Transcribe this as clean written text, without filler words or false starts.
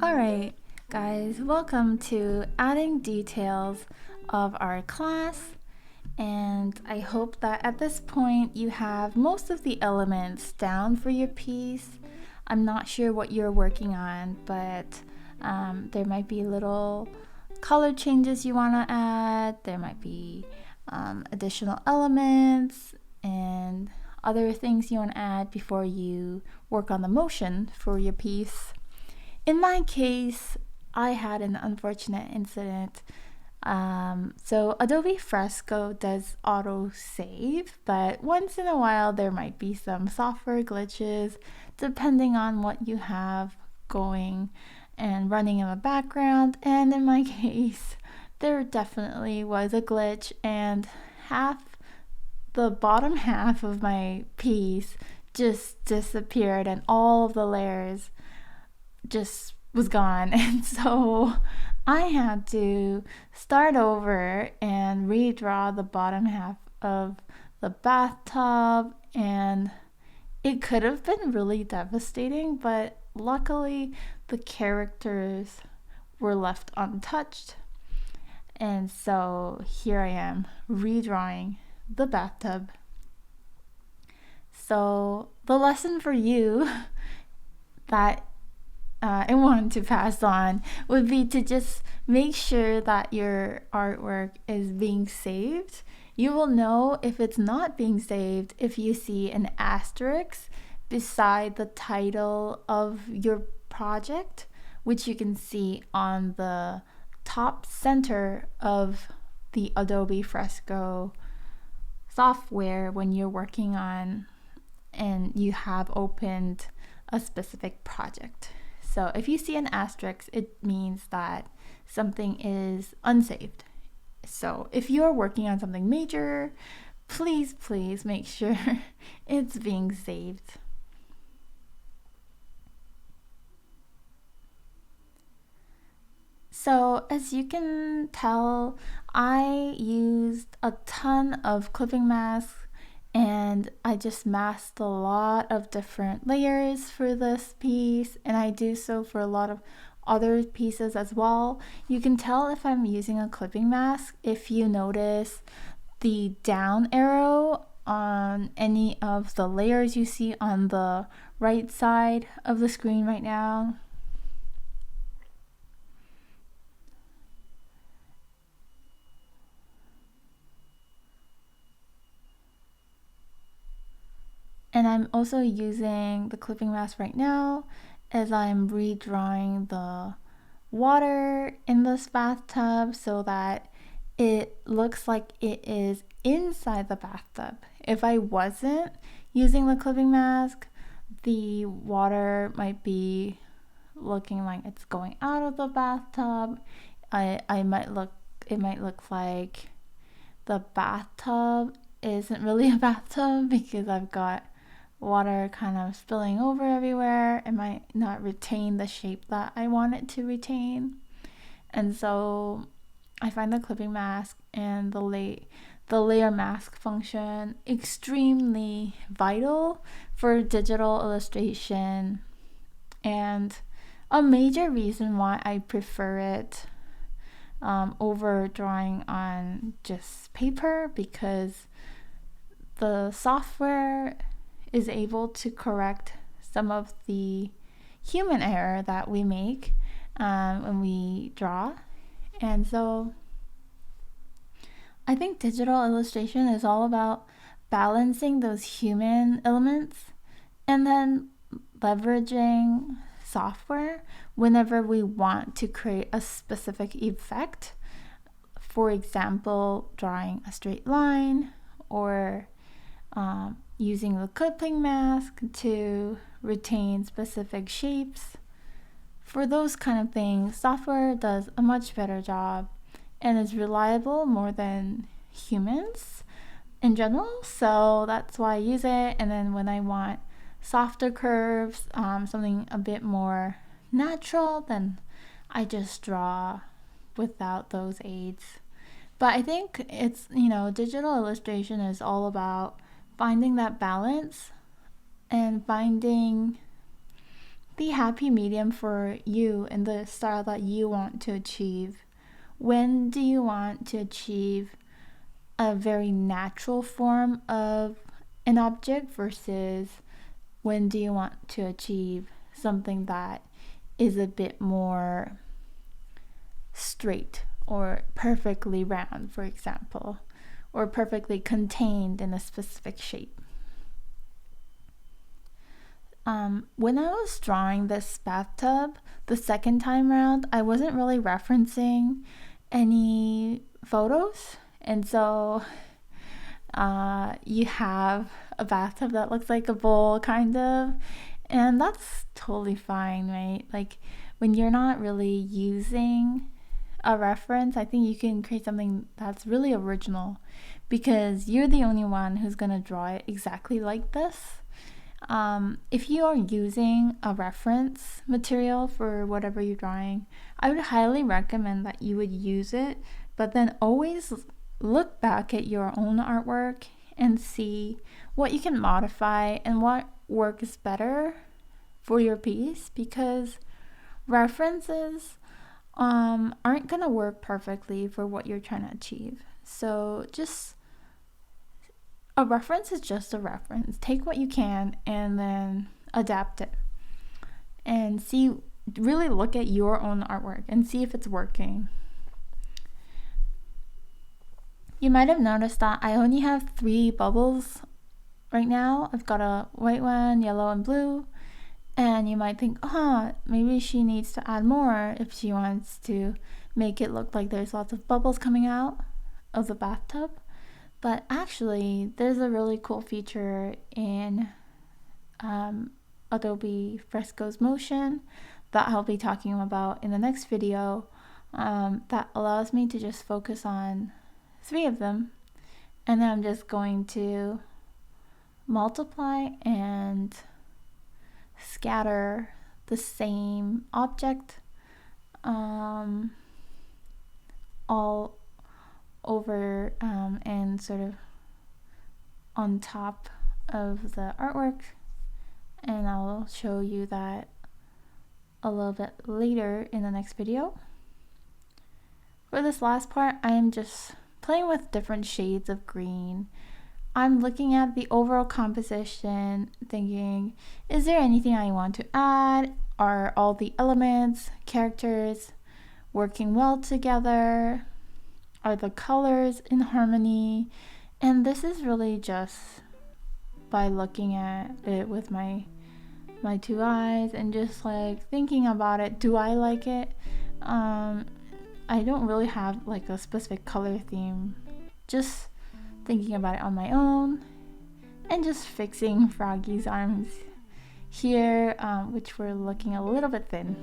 Alright, guys, welcome to adding details of our class. And I hope that at this point you have most of the elements down for your piece. I'm not sure what you're working on, but there might be little color changes you want to add. There might be additional elements and other things you want to add before you work on the motion for your piece. In my case, I had an unfortunate incident. So Adobe Fresco does auto save, but once in a while there might be some software glitches depending on what you have going and running in the background. And in my case, there definitely was a glitch, and the bottom half of my piece just disappeared, and all of the layers just was gone. And so I had to start over and redraw the bottom half of the bathtub, and it could have been really devastating, but luckily the characters were left untouched. And so here I am redrawing the bathtub. So the lesson for you that I want to pass on would be to just make sure that your artwork is being saved. You will know if it's not being saved if you see an asterisk beside the title of your project, which you can see on the top center of the Adobe Fresco software when you're working on and you have opened a specific project. So if you see an asterisk, it means that something is unsaved. So if you're working on something major, please make sure it's being saved. So as you can tell, I used a ton of clipping masks, and I just masked a lot of different layers for this piece, and I do so for a lot of other pieces as well. You can tell if I'm using a clipping mask if you notice the down arrow on any of the layers you see on the right side of the screen right now. And I'm also using the clipping mask right now as I'm redrawing the water in this bathtub so that it looks like it is inside the bathtub. If I wasn't using the clipping mask, the water might be looking like it's going out of the bathtub. It might look like the bathtub isn't really a bathtub because I've got water kind of spilling over everywhere. It might not retain the shape that I want it to retain. And so I find the clipping mask and the layer mask function extremely vital for digital illustration, and a major reason why I prefer it over drawing on just paper, because the software is able to correct some of the human error that we make when we draw. And so I think digital illustration is all about balancing those human elements and then leveraging software whenever we want to create a specific effect. For example, drawing a straight line, or using the clipping mask to retain specific shapes. For those kind of things, software does a much better job and is reliable more than humans in general. So that's why I use it. And then when I want softer curves, something a bit more natural, then I just draw without those aids. But I think it's, digital illustration is all about finding that balance and finding the happy medium for you and the style that you want to achieve. When do you want to achieve a very natural form of an object versus when do you want to achieve something that is a bit more straight or perfectly round, for example, or perfectly contained in a specific shape. When I was drawing this bathtub the second time around, I wasn't really referencing any photos, and so you have a bathtub that looks like a bowl, kind of, and that's totally fine, right? Like, when you're not really using a reference, I think you can create something that's really original because you're the only one who's gonna draw it exactly like this. If you are using a reference material for whatever you're drawing, I would highly recommend that you would use it, but then always look back at your own artwork and see what you can modify and what works better for your piece, because references aren't gonna work perfectly for what you're trying to achieve. So just a reference is just a reference. Take what you can and then adapt it and see, really look at your own artwork and see if it's working. You might have noticed that I only have 3 bubbles right now. I've got a white one, yellow, and blue. And you might think, maybe she needs to add more if she wants to make it look like there's lots of bubbles coming out of the bathtub. But actually, there's a really cool feature in Adobe Fresco's Motion that I'll be talking about in the next video that allows me to just focus on 3 of them. And then I'm just going to multiply and scatter the same object all over and sort of on top of the artwork, and I'll show you that a little bit later in the next video. For this last part, I'm just playing with different shades of green. I'm looking at the overall composition, thinking, is there anything I want to add? Are all the elements, characters working well together? Are the colors in harmony? And this is really just by looking at it with my 2 eyes and just like thinking about it. Do I like it? I don't really have like a specific color theme. Just thinking about it on my own and just fixing Froggy's arms here, which were looking a little bit thin.